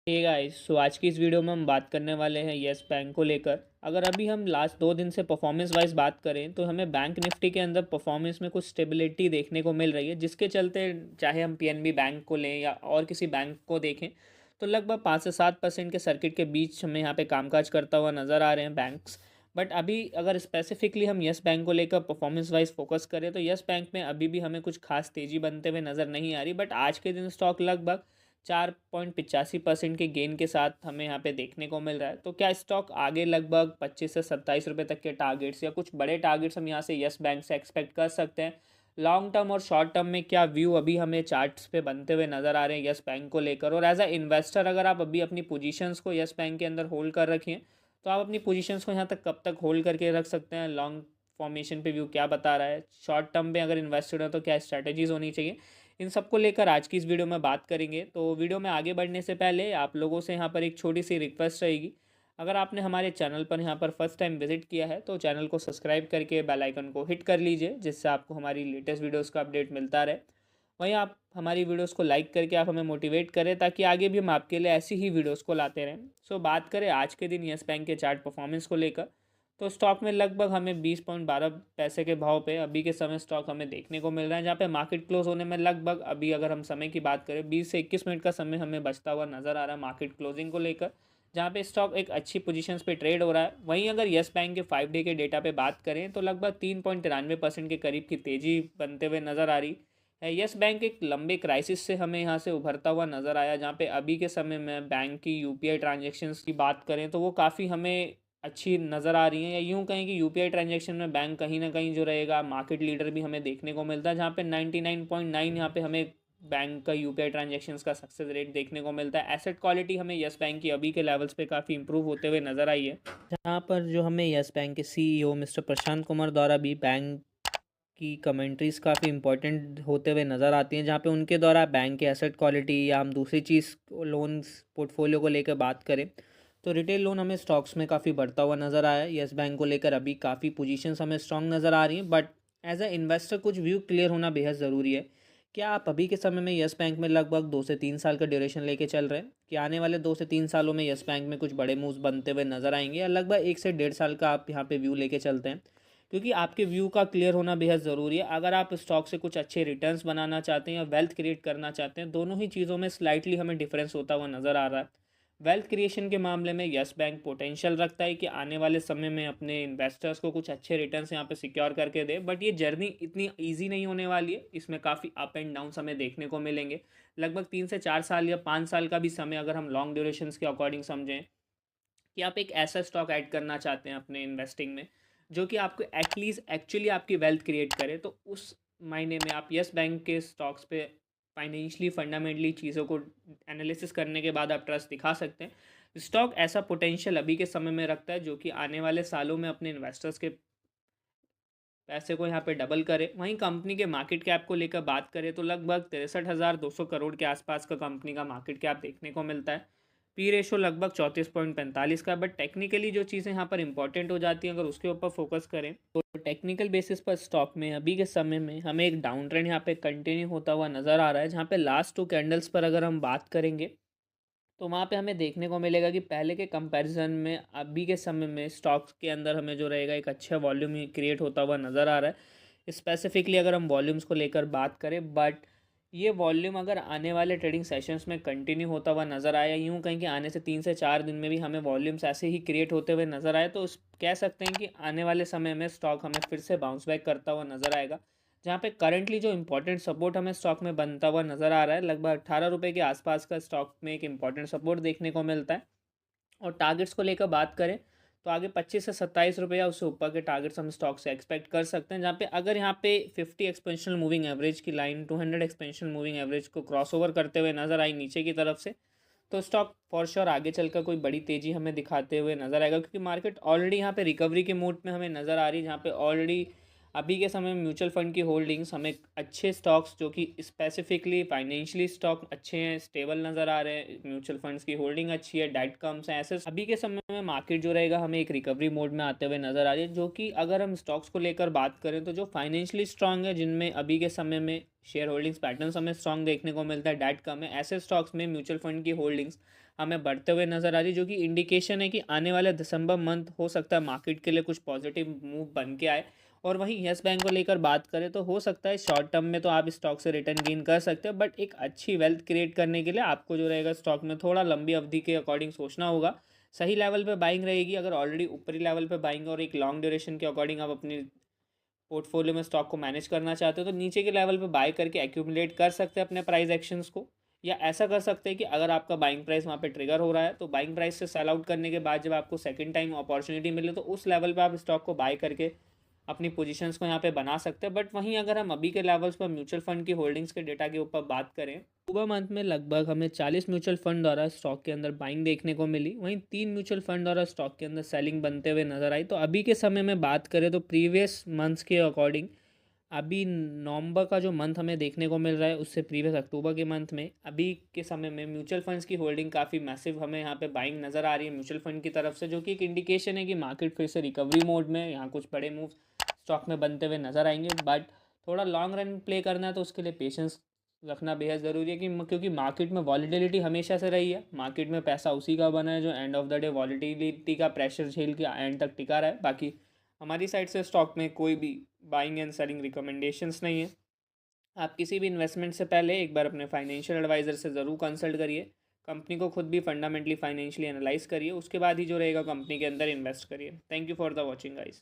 Hey guys, सो आज की इस वीडियो में हम बात करने वाले हैं येस बैंक को लेकर। अगर अभी हम लास्ट 2 दिन से परफॉर्मेंस वाइज बात करें तो हमें बैंक निफ्टी के अंदर परफॉर्मेंस में कुछ स्टेबिलिटी देखने को मिल रही है, जिसके चलते चाहे हम पीएनबी बैंक को लें या और किसी बैंक को देखें तो लगभग 5 से 7% के सर्किट के बीच हमें यहाँ पे कामकाज करता हुआ नज़र आ रहे हैं बैंक्स। बट अभी अगर स्पेसिफिकली हम येस बैंक को लेकर परफॉर्मेंस वाइज फोकस करें तो येस बैंक में अभी भी हमें कुछ खास तेज़ी बनते हुए नज़र नहीं आ रही। बट आज के दिन स्टॉक लगभग 4.85% के गेन के साथ हमें यहाँ पे देखने को मिल रहा है। तो क्या स्टॉक आगे लगभग 25 से 27 रुपये तक के टारगेट्स या कुछ बड़े टारगेट्स हम यहाँ से यस बैंक से एक्सपेक्ट कर सकते हैं? लॉन्ग टर्म और शॉर्ट टर्म में क्या व्यू अभी हमें चार्ट्स पे बनते हुए नज़र आ रहे हैं यस बैंक को लेकर? और एज अ इन्वेस्टर अगर आप अभी अपनी पोजीशंस को यस बैंक के अंदर होल्ड कर रखें तो आप अपनी पोजीशंस को यहाँ तक कब तक होल्ड करके रख सकते हैं? लॉन्ग फॉर्मेशन पे व्यू क्या बता रहा है? शॉर्ट टर्म में अगर इन्वेस्टेड हो तो क्या स्ट्रैटेजीज होनी चाहिए? इन सबको लेकर आज की इस वीडियो में बात करेंगे। तो वीडियो में आगे बढ़ने से पहले आप लोगों से यहाँ पर एक छोटी सी रिक्वेस्ट रहेगी। अगर आपने हमारे चैनल पर यहाँ पर फर्स्ट टाइम विजिट किया है तो चैनल को सब्सक्राइब करके बेल आइकन को हिट कर लीजिए, जिससे आपको हमारी लेटेस्ट वीडियोस का अपडेट मिलता रहे। वहीं आप हमारी वीडियोस को लाइक करके आप हमें मोटिवेट करें ताकि आगे भी हम आपके लिए ऐसी ही वीडियोस को लाते रहें। सो बात करें आज के दिन यस बैंक के चार्ट परफॉर्मेंस को लेकर, तो स्टॉक में लगभग हमें 20.12 पैसे के भाव पे अभी के समय स्टॉक हमें देखने को मिल रहा है, जहाँ पे मार्केट क्लोज होने में लगभग अभी अगर हम समय की बात करें 20 से 21 मिनट का समय हमें बचता हुआ नज़र आ रहा है मार्केट क्लोजिंग को लेकर, जहाँ पे स्टॉक एक अच्छी पोजीशंस पे ट्रेड हो रहा है। वहीं अगर यस बैंक के 5 डे के डेटा पे बात करें तो लगभग 3.93% के करीब की तेज़ी बनते हुए नज़र आ रही है। यस बैंक एक लंबे क्राइसिस से हमें यहाँ से उभरता हुआ नज़र आया, जहाँ पे अभी के समय में बैंक की यूपीआई ट्रांजेक्शन्स की बात करें तो वो काफ़ी हमें अच्छी नज़र आ रही हैं, या यूँ कहें कि यूपीआई ट्रांजैक्शन में बैंक कहीं ना कहीं जो रहेगा मार्केट लीडर भी हमें देखने को मिलता है, जहाँ पे 99.9 यहाँ पे हमें बैंक का यूपीआई ट्रांजैक्शंस का सक्सेस रेट देखने को मिलता है। एसेट क्वालिटी हमें यस बैंक की अभी के लेवल्स पे काफ़ी इंप्रूव होते हुए नज़र आई है, जहाँ पर जो हमें यस बैंक के सीईओ मिस्टर प्रशांत कुमार द्वारा भी बैंक की कमेंट्रीज़ काफ़ी इंपॉर्टेंट होते हुए नज़र आती हैं, जहाँ पे उनके द्वारा बैंक के एसेट क्वालिटी या हम दूसरी चीज़ लोन्स पोर्टफोलियो को लेकर बात करें तो रिटेल लोन हमें स्टॉक्स में काफ़ी बढ़ता हुआ नज़र आया। येस बैंक को लेकर अभी काफ़ी पोजीशंस हमें स्ट्रांग नज़र आ रही हैं, बट एज अ इन्वेस्टर कुछ व्यू क्लियर होना बेहद ज़रूरी है। क्या आप अभी के समय में येस बैंक में लगभग 2 से 3 साल का ड्यूरेशन लेके चल रहे हैं? क्या आने वाले 2 से 3 सालों में येस बैंक में कुछ बड़े मूव्स बनते हुए नज़र आएंगे, या लगभग 1 से 1.5 साल का आप यहाँ पे व्यू लेके चलते हैं? क्योंकि आपके व्यू का क्लियर होना बेहद ज़रूरी है। अगर आप स्टॉक से कुछ अच्छे रिटर्न्स बनाना चाहते हैं या वेल्थ क्रिएट करना चाहते हैं, दोनों ही चीज़ों में स्लाइटली हमें डिफरेंस होता हुआ नज़र आ रहा है। वेल्थ क्रिएशन के मामले में यस बैंक पोटेंशियल रखता है कि आने वाले समय में अपने इन्वेस्टर्स को कुछ अच्छे रिटर्न्स यहाँ पे सिक्योर करके दे, बट ये जर्नी इतनी ईजी नहीं होने वाली है। इसमें काफ़ी अप एंड डाउन हमें देखने को मिलेंगे। लगभग 3 से 4 साल या 5 साल का भी समय अगर हम लॉन्ग ड्यूरेशंस के अकॉर्डिंग समझें कि आप एक ऐसा स्टॉक ऐड करना चाहते हैं अपने इन्वेस्टिंग में जो कि आपको एटलीस्ट एक्चुअली आपकी वेल्थ क्रिएट करे, तो उस मायने में आप यस बैंक के स्टॉक्स पे फाइनेंशियली फंडामेंटली चीज़ों को एनालिसिस करने के बाद आप ट्रस्ट दिखा सकते हैं। स्टॉक ऐसा पोटेंशियल अभी के समय में रखता है जो कि आने वाले सालों में अपने इन्वेस्टर्स के पैसे को यहाँ पे डबल करे। वहीं कंपनी के मार्केट कैप को लेकर बात करें तो लगभग 63,200 करोड़ के आसपास का कंपनी का मार्केट कैप देखने को मिलता है। पी रेशो लगभग 34.45 का। बट टेक्निकली जो चीज़ें यहाँ पर इंपॉर्टेंट हो जाती हैं, अगर उसके ऊपर फोकस करें तो टेक्निकल बेसिस पर स्टॉक में अभी के समय में हमें एक डाउन ट्रेंड यहाँ पे कंटिन्यू होता हुआ नज़र आ रहा है, जहाँ पे लास्ट 2 कैंडल्स पर अगर हम बात करेंगे तो वहाँ पे हमें देखने को मिलेगा कि पहले के कंपैरिजन में अभी के समय में स्टॉक्स के अंदर हमें जो रहेगा एक अच्छा वॉल्यूम ही क्रिएट होता हुआ नज़र आ रहा है। स्पेसिफिकली अगर हम वॉल्यूम्स को लेकर बात करें, बट ये वॉल्यूम अगर आने वाले ट्रेडिंग सेशंस में कंटिन्यू होता हुआ नज़र आया, यूँ कहीं कि आने से 3 से 4 दिन में भी हमें वॉल्यूम्स ऐसे ही क्रिएट होते हुए नज़र आए, तो कह सकते हैं कि आने वाले समय में स्टॉक हमें फिर से बाउंस बैक करता हुआ नज़र आएगा। जहाँ पे करंटली जो इंपॉर्टेंट सपोर्ट हमें स्टॉक में बनता हुआ नज़र आ रहा है, लगभग 18 रुपये के आसपास का स्टॉक में एक इंपॉर्टेंट सपोर्ट देखने को मिलता है। और टारगेट्स को लेकर बात करें तो आगे 25 से 27 रुपये या उससे ऊपर के टारगेट्स हम स्टॉक से एक्सपेक्ट कर सकते हैं, जहाँ पे अगर यहाँ पे 50 एक्सपेंशनल मूविंग एवरेज की लाइन 200 एक्सपेंशनल मूविंग एवरेज को क्रॉस ओवर करते हुए नजर आई नीचे की तरफ से, तो स्टॉक फॉर श्योर आगे चलकर कोई बड़ी तेज़ी हमें दिखाते हुए नजर आएगा, क्योंकि मार्केट ऑलरेडी यहाँ पे रिकवरी के मूड में हमें नज़र आ रही है, जहाँ पे ऑलरेडी अभी के समय में म्यूचुअल फंड की होल्डिंग्स हमें अच्छे स्टॉक्स जो कि स्पेसिफिकली फाइनेंशियली स्टॉक अच्छे हैं, स्टेबल नज़र आ रहे हैं, म्यूचुअल फंड्स की होल्डिंग अच्छी है, डेट कम्स हैं, ऐसे अभी के समय में मार्केट जो रहेगा हमें एक रिकवरी मोड में आते हुए नज़र आ रही है। जो कि अगर हम स्टॉक्स को लेकर बात करें तो जो फाइनेंशियली स्ट्रांग है, जिनमें अभी के समय में शेयर होल्डिंग्स पैटर्न हमें स्ट्रांग देखने को मिलता है, डेट कम है, ऐसे स्टॉक्स में म्यूचुअल फंड की होल्डिंग्स हमें बढ़ते हुए नज़र आ रही है, जो कि इंडिकेशन है कि आने वाले दिसंबर मंथ हो सकता है मार्केट के लिए कुछ पॉजिटिव मूव बन के आए। और वहीं येस बैंक को लेकर बात करें तो हो सकता है शॉर्ट टर्म में तो आप स्टॉक से रिटर्न गेन कर सकते हो, बट एक अच्छी वेल्थ क्रिएट करने के लिए आपको जो रहेगा स्टॉक में थोड़ा लंबी अवधि के अकॉर्डिंग सोचना होगा। सही लेवल पे बाइंग रहेगी अगर ऑलरेडी ऊपरी लेवल पे बाइंग और एक लॉन्ग ड्यूरेशन के अकॉर्डिंग आप अपनी पोर्टफोलियो में स्टॉक को मैनेज करना चाहते हो तो नीचे के लेवल पे बाय करके एक्यूमुलेट कर सकते हैं अपने प्राइस एक्शंस को। या ऐसा कर सकते हैं कि अगर आपका बाइंग प्राइस वहाँ पे ट्रिगर हो रहा है तो बाइंग प्राइस से सेल आउट करने के बाद जब आपको सेकंड टाइम अपॉर्चुनिटी मिले तो उस लेवल पे आप स्टॉक को बाय करके अपनी पोजीशंस को यहाँ पे बना सकते हैं। बट वहीं अगर हम अभी के लेवल्स पर म्यूचुअल फंड की होल्डिंग्स के डेटा के ऊपर बात करें, अक्टूबर मंथ में लगभग हमें 40 म्यूचुअल फंड द्वारा स्टॉक के अंदर बाइंग देखने को मिली, वहीं 3 म्यूचुअल फंड द्वारा स्टॉक के अंदर सेलिंग बनते हुए नजर आई। तो अभी के समय में बात करें तो प्रीवियस मंथ्स के अकॉर्डिंग अभी नवंबर का जो मंथ हमें देखने को मिल रहा है उससे प्रीवियस अक्टूबर के मंथ में अभी के समय में म्यूचुअल फंड्स की होल्डिंग काफ़ी मैसिव हमें यहाँ पे बाइंग नज़र आ रही है म्यूचुअल फंड की तरफ से, जो कि एक इंडिकेशन है कि मार्केट फिर से रिकवरी मोड में, यहाँ कुछ बड़े मूव स्टॉक में बनते हुए नज़र आएंगे। बट थोड़ा लॉन्ग रन प्ले करना है तो उसके लिए पेशेंस रखना बेहद ज़रूरी है क्योंकि मार्केट में वॉलीटिलिटी हमेशा से रही है। मार्केट में पैसा उसी का बना है जो end of the day volatility का प्रेशर झेल के एंड तक टिका रहा है। बाकी हमारी साइड से स्टॉक में कोई भी बाइंग एंड सेलिंग रिकमेंडेशंस नहीं है। आप किसी भी इन्वेस्टमेंट से पहले एक बार अपने फाइनेंशियल एडवाइज़र से ज़रूर कंसल्ट करिए, कंपनी को खुद भी फंडामेंटली फाइनेंशियली एनालाइज करिए, उसके बाद ही जो रहेगा कंपनी के अंदर इन्वेस्ट करिए। Thank you for the watching guys.